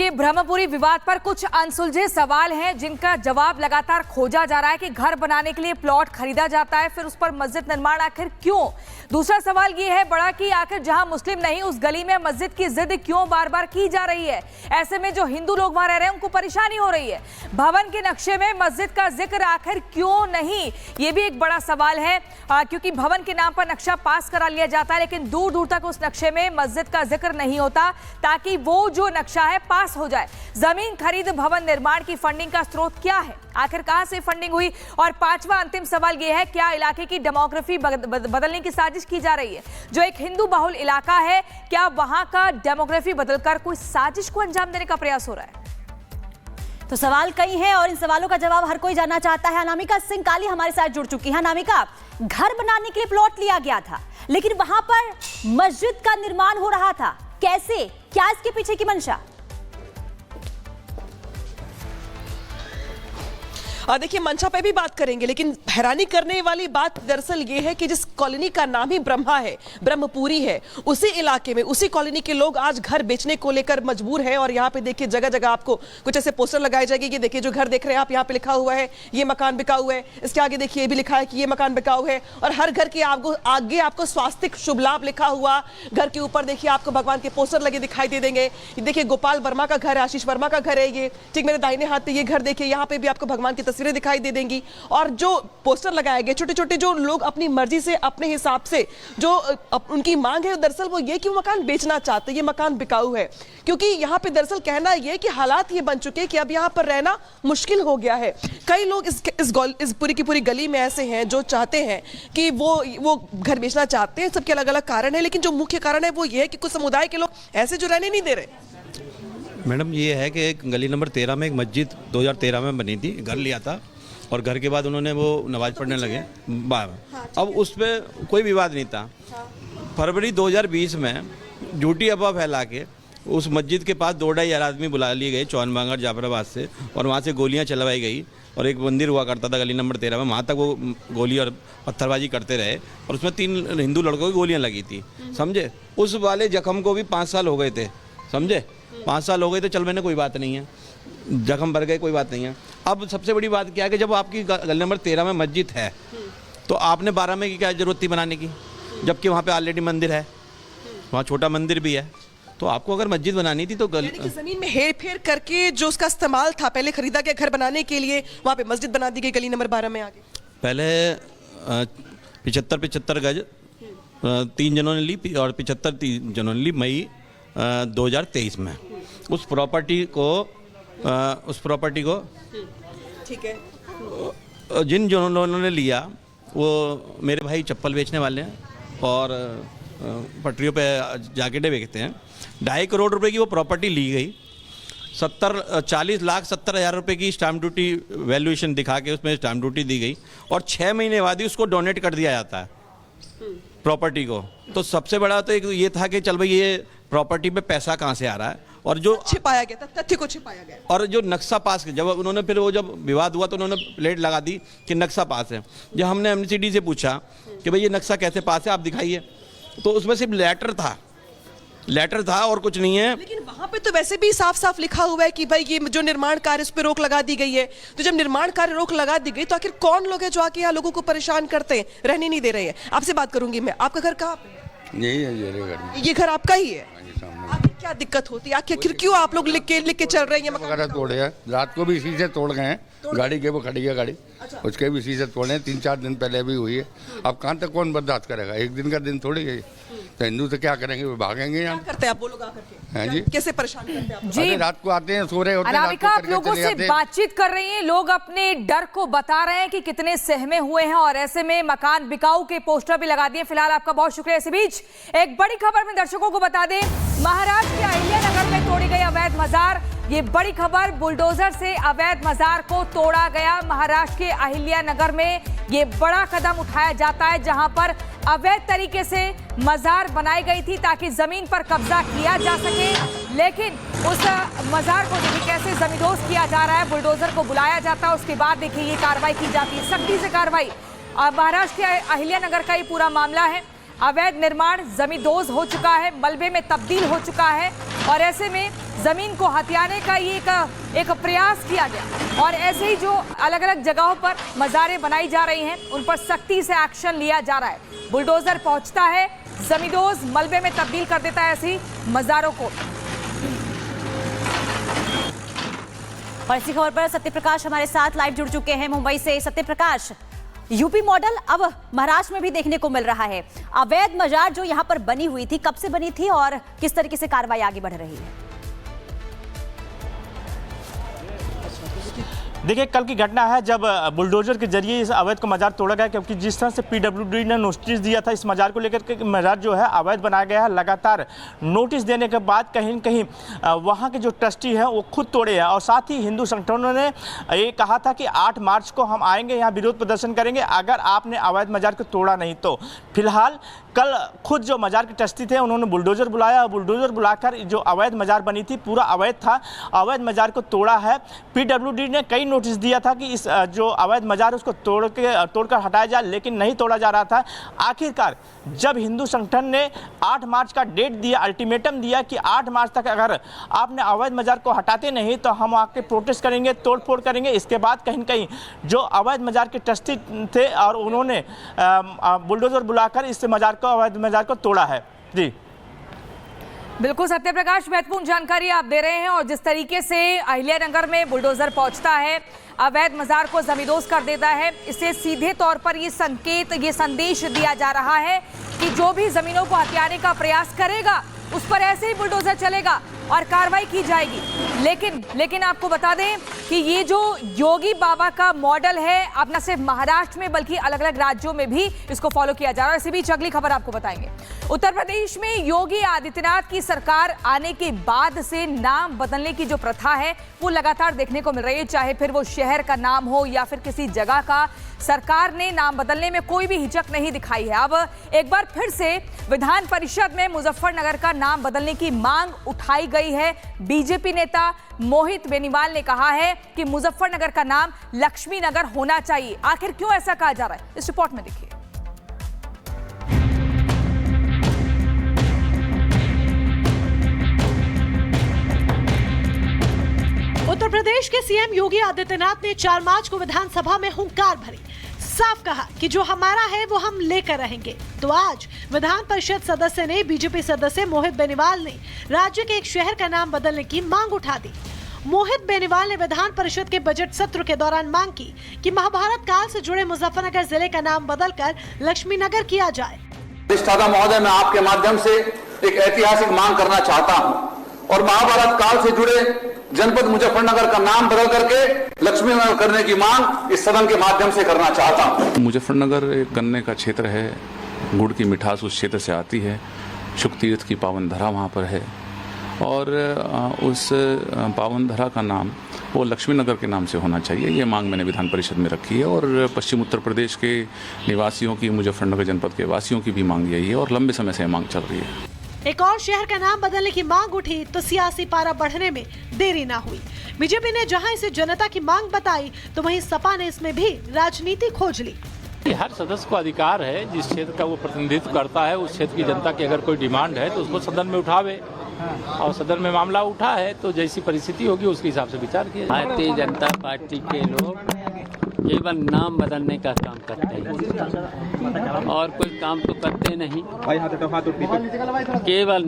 देखिए, ब्रह्मपुरी विवाद पर कुछ अनसुलझे सवाल हैं जिनका जवाब लगातार खोजा जा रहा है कि घर बनाने के लिए प्लॉट खरीदा जाता है, फिर उस पर मस्जिद निर्माण आखिर क्यों। दूसरा सवाल ये है बड़ा कि आखिर जहां मुस्लिम नहीं उस गली में मस्जिद की जिद क्यों बार बार की जा रही है। ऐसे में जो हिंदू लोग वहां रह रहे हैं उनको परेशानी हो रही है। भवन के नक्शे में मस्जिद का जिक्र आखिर क्यों नहीं, ये भी एक बड़ा सवाल है, क्योंकि भवन के नाम पर नक्शा पास करा लिया जाता है लेकिन दूर दूर तक उस नक्शे में मस्जिद का जिक्र नहीं होता ताकि वो जो नक्शा है पास हो जाए। जमीन खरीद भवन निर्माण की फंडिंग का स्रोत क्या है, आखिर कहां से फंडिंग हुई। और पांचवा अंतिम सवाल यह है, क्या इलाके की डेमोग्राफी बदलने की साजिश की जा रही है। जो एक हिंदू बहुल इलाका है, क्या वहां का डेमोग्राफी बदलकर कोई साजिश को अंजाम देने का प्रयास हो रहा है। तो सवाल कई हैं और इन सवालों का जवाब हर कोई जानना चाहता है। अनामिका सिंह काली हमारे साथ जुड़ चुकी है। अनामिका, घर बनाने के लिए प्लॉट लिया गया था लेकिन वहां पर मस्जिद का निर्माण हो रहा था, कैसे, क्या इसके पीछे की मंशा। देखिए, मंशा पे भी बात करेंगे लेकिन हैरानी करने वाली बात दरअसल ये है कि जिस कॉलोनी का नाम ही ब्रह्मा है, ब्रह्मपुरी है, उसी इलाके में उसी कॉलोनी के लोग आज घर बेचने को लेकर मजबूर हैं। और यहाँ पे देखिए जगह जगह आपको कुछ ऐसे पोस्टर लगाए जाएंगे कि देखिए जो घर देख रहे हैं आप, यहाँ पे लिखा हुआ है ये मकान बिका हुआ है, इसके आगे देखिए ये भी लिखा है कि ये मकान बिका हुआ है। और हर घर के आगे आपको स्वास्तिक शुभ लाभ लिखा हुआ, घर के ऊपर देखिए आपको भगवान के पोस्टर लगे दिखाई दे देंगे। देखिए गोपाल वर्मा का घर है, आशीष वर्मा का घर है ये, ठीक मेरे दाहिने हाथ पे ये घर देखिए, यहाँ पे भी आपको भगवान की तस्वीरें दिखाई दे देंगी। और जो पोस्टर लगाए गए छोटे छोटे, जो लोग अपनी मर्जी से अपने हिसाब से जो उनकी मांग है दरअसल वो ये कि वो मकान बेचना चाहते हैं, ये मकान बिकाऊ है। क्योंकि यहाँ पे दरअसल कहना ये कि हालात ये बन चुके हैं कि अब यहाँ पर रहना मुश्किल हो गया है। कई लोग इस पूरी की पूरी गली में ऐसे हैं जो चाहते हैं कि वो घर बेचना चाहते हैं। सबके अलग अलग कारण है लेकिन जो मुख्य कारण है वो ये है कि कुछ समुदाय के लोग ऐसे जो रहने नहीं दे रहे। मैडम, ये है कि गली नंबर 13 में एक मस्जिद 2013 में बनी थी, घर लिया था और घर के बाद उन्होंने वो नमाज पढ़ने लगे बाहर। अब उस पर कोई विवाद नहीं था। फरवरी 2020 में झूठी अफवाह फैला के उस मस्जिद के पास 2-2.5 आदमी बुला लिए गए चौनबांगर जाफराबाद से और वहाँ से गोलियाँ चलवाई गई। और एक मंदिर हुआ करता था गली नंबर 13 में, वहाँ तक वो गोली और पत्थरबाजी करते रहे और उसमें 3 हिंदू लड़कों की गोलियाँ लगी थी, समझे। उस वाले जख्म को भी 5 साल हो गए थे, समझे, 5 साल हो गए तो चल मैंने कोई बात नहीं है, जख्म भर गए कोई बात नहीं है। अब सबसे बड़ी बात क्या है कि जब आपकी गली नंबर 13 में मस्जिद है तो आपने 12 में की क्या जरूरत थी बनाने की, जबकि वहाँ पे ऑलरेडी मंदिर है, वहाँ छोटा मंदिर भी है। तो आपको अगर मस्जिद बनानी थी तो जमीन में हेर फेर करके जो उसका इस्तेमाल था पहले खरीदा गया घर बनाने के लिए, वहाँ पे मस्जिद बना दी गई गली नंबर 12 में आगे। पहले 75 गज 3 जनों ने ली और 75 जनों ने ली मई 2023 में। उस प्रॉपर्टी को ठीक है, जिन जनों ने लिया वो मेरे भाई चप्पल बेचने वाले हैं और पटरियों पे जैकेटें बेचते हैं। 2.5 करोड़ रुपए की वो प्रॉपर्टी ली गई। 40,70,000 रुपए की स्टैम्प ड्यूटी वैल्यूएशन दिखा के उसमें स्टैम्प ड्यूटी दी गई और 6 महीने बाद ही उसको डोनेट कर दिया जाता है प्रॉपर्टी को। तो सबसे बड़ा तो एक ये था कि चल भाई ये प्रॉपर्टी पे पैसा कहाँ से आ रहा है और जो छिपाया गया था, तथ्य को छिपाया गया। और जो नक्शा पास, जब उन्होंने फिर वो जब विवाद हुआ तो उन्होंने प्लेट लगा दी कि नक्शा पास है। जब हमने एमसीडी से पूछा कि भाई ये नक्शा कैसे पास है आप दिखाइए, तो उसमें सिर्फ लेटर था और कुछ नहीं है। लेकिन वहां पे तो वैसे भी साफ साफ लिखा हुआ है कि भाई ये जो निर्माण कार्य, उस पर रोक लगा दी गई है। तो जब निर्माण कार्य रोक लगा दी गई तो आखिर कौन लोग हैं जो आके यहाँ लोगों को परेशान करते हैं, रहने नहीं दे रहे हैं। आपसे बात करूंगी मैं, आपका घर कहाँ पे है? यही है, ये घर आपका ही है। आखिर क्या दिक्कत होती है, आखिर क्यों आप लोग लिख के चल रहे हैं? वगैरह तोड़े हैं, रात को भी शीशे तोड़ गए हैं, गाड़ी के वो खड़ी है गाड़ी, उसके भी शीशे तोड़े हैं। 3-4 दिन पहले भी हुई है। अब कहाँ तक कौन बर्दाश्त करेगा, एक दिन का दिन थोड़ी है। तो हिंदू तो क्या करेंगे, वो भागेंगे यहाँ। करते हैं आप लोग आकर के? हैं जी, कैसे परेशान करते हैं आप? जी, रात को आते हैं, सो रहे होते हैं, अनामिका आप लोगों से बातचीत कर रही हैं, लोग अपने डर को बता रहे हैं कि कितने सहमे हुए हैं और ऐसे में मकान बिकाऊ के पोस्टर भी लगा दिए। फिलहाल आपका बहुत शुक्रिया। इसी बीच एक बड़ी खबर में दर्शकों को बता दें, महाराष्ट्र के अहिल्यानगर में तोड़ी गई अवैध मजार। ये बड़ी खबर, बुलडोजर से अवैध मजार को तोड़ा गया। महाराष्ट्र के अहिल्यानगर में ये बड़ा कदम उठाया जाता है जहां पर अवैध तरीके से मजार बनाई गई थी ताकि जमीन पर कब्जा किया जा सके। लेकिन उस मजार को देखिए कैसे जमींदोज किया जा रहा है, बुलडोजर को बुलाया जाता है, उसके बाद देखिए ये कार्रवाई की जाती है, सख्ती से कार्रवाई। महाराष्ट्र के अहिल्यानगर का ये पूरा मामला है। अवैध निर्माण जमींदोज हो चुका है, मलबे में तब्दील हो चुका है और ऐसे में जमीन को हथियाने का ये एक प्रयास किया गया और ऐसे ही जो अलग अलग जगहों पर मज़ारें बनाई जा रही हैं उन पर सख्ती से एक्शन लिया जा रहा है। बुलडोजर पहुंचता है, जमींदोज मलबे में तब्दील कर देता है ऐसी मज़ारों को। और इसी खबर पर सत्यप्रकाश हमारे साथ लाइव जुड़ चुके हैं मुंबई से। सत्यप्रकाश, यूपी मॉडल अब महाराष्ट्र में भी देखने को मिल रहा है। अवैध मजार जो यहाँ पर बनी हुई थी, कब से बनी थी और किस तरीके से कार्रवाई आगे बढ़ रही है? देखिए, कल की घटना है जब बुलडोजर के जरिए इस अवैध को मजार तोड़ा गया, क्योंकि जिस तरह से पीडब्ल्यूडी ने नोटिस दिया था इस मजार को लेकर के, मजार जो है अवैध बनाया गया है। लगातार नोटिस देने के बाद कहीं न कहीं वहाँ के जो ट्रस्टी हैं वो खुद तोड़े हैं और साथ ही हिंदू संगठनों ने ये कहा था कि 8 मार्च को हम आएंगे, यहाँ विरोध प्रदर्शन करेंगे अगर आपने अवैध मजार को तोड़ा नहीं तो। फिलहाल कल खुद जो मजार के ट्रस्टी थे उन्होंने बुलडोजर बुलाया और बुलडोजर बुलाकर जो अवैध मजार बनी थी, पूरा अवैध था, अवैध मजार को तोड़ा है। पीडब्ल्यूडी ने कई नोटिस दिया था कि इस जो अवैध मजार उसको तोड़कर हटाया जाए, लेकिन नहीं तोड़ा जा रहा था। आखिरकार जब हिंदू संगठन ने 8 मार्च का डेट दिया, अल्टीमेटम दिया कि 8 मार्च तक अगर आपने अवैध मजार को हटाते नहीं तो हम आके प्रोटेस्ट करेंगे, तोड़फोड़ करेंगे, इसके बाद कहीं न कहीं जो अवैध मजार के ट्रस्टी थे और उन्होंने बुलडोजर बुलाकर इस मजार को, अवैध मजार को तोड़ा है। जी बिल्कुल सत्यप्रकाश, महत्वपूर्ण जानकारी आप दे रहे हैं और जिस तरीके से अहिल्यानगर में बुलडोजर पहुंचता है, अवैध मजार को जमींदोज कर देता है, इससे सीधे तौर पर ये संकेत, ये संदेश दिया जा रहा है कि जो भी जमीनों को हथियाने का प्रयास करेगा उस पर ऐसे ही बुलडोजर चलेगा और कार्रवाई की जाएगी। लेकिन आपको बता दें कि ये जो योगी बाबा का मॉडल है, अब न सिर्फ महाराष्ट्र में बल्कि अलग अलग राज्यों में भी इसको फॉलो किया जा रहा है। इसी बीच अगली खबर आपको बताएंगे। उत्तर प्रदेश में योगी आदित्यनाथ की सरकार आने के बाद से नाम बदलने की जो प्रथा है वो लगातार देखने को मिल रही है, चाहे फिर वो शहर का नाम हो या फिर किसी जगह का। सरकार ने नाम बदलने में कोई भी हिचक नहीं दिखाई है। अब एक बार फिर से विधान परिषद में मुजफ्फरनगर का नाम बदलने की मांग उठाई गई है। बीजेपी नेता मोहित बेनीवाल ने कहा है कि मुजफ्फरनगर का नाम लक्ष्मी नगर होना चाहिए। आखिर क्यों ऐसा कहा जा रहा है, इस रिपोर्ट में देखिए। उत्तर प्रदेश के सीएम योगी आदित्यनाथ ने 4 मार्च को विधानसभा में हुंकार भरी, साफ कहा कि जो हमारा है वो हम लेकर रहेंगे। तो आज विधान परिषद सदस्य ने, बीजेपी सदस्य मोहित बेनीवाल ने राज्य के एक शहर का नाम बदलने की मांग उठा दी। मोहित बेनीवाल ने विधान परिषद के बजट सत्र के दौरान मांग की कि महाभारत काल से जुड़े मुजफ्फरनगर जिले का नाम बदलकर लक्ष्मी नगर किया जाए। अधिष्ठाता महोदय, मैं आपके माध्यम से एक ऐतिहासिक मांग करना चाहता हूं और महाभारत काल से जुड़े जनपद मुजफ्फरनगर का नाम बदल करके लक्ष्मी नगर करने की मांग इस सदन के माध्यम से करना चाहता हूं। मुजफ्फरनगर एक गन्ने का क्षेत्र है, गुड़ की मिठास उस क्षेत्र से आती है, शुक तीर्थ की पावन धरा वहाँ पर है और उस पावन धरा का नाम वो लक्ष्मी नगर के नाम से होना चाहिए। ये मांग मैंने विधान परिषद में रखी है और पश्चिम उत्तर प्रदेश के निवासियों की, मुजफ्फरनगर जनपद के वासियों की भी मांग यही है और लंबे समय से मांग चल रही है। एक और शहर का नाम बदलने की मांग उठी तो सियासी पारा बढ़ने में देरी ना हुई। बीजेपी ने जहां इसे जनता की मांग बताई तो वहीं सपा ने इसमें भी राजनीति खोज ली। हर सदस्य को अधिकार है, जिस क्षेत्र का वो प्रतिनिधित्व करता है उस क्षेत्र की जनता की अगर कोई डिमांड है तो उसको सदन में उठावे और सदन में मामला उठा है तो जैसी परिस्थिति होगी उसके हिसाब से विचार किया जाए। भारतीय जनता पार्टी के लोग केवल नाम बदलने का काम करते हैं और कोई काम तो करते नहीं, केवल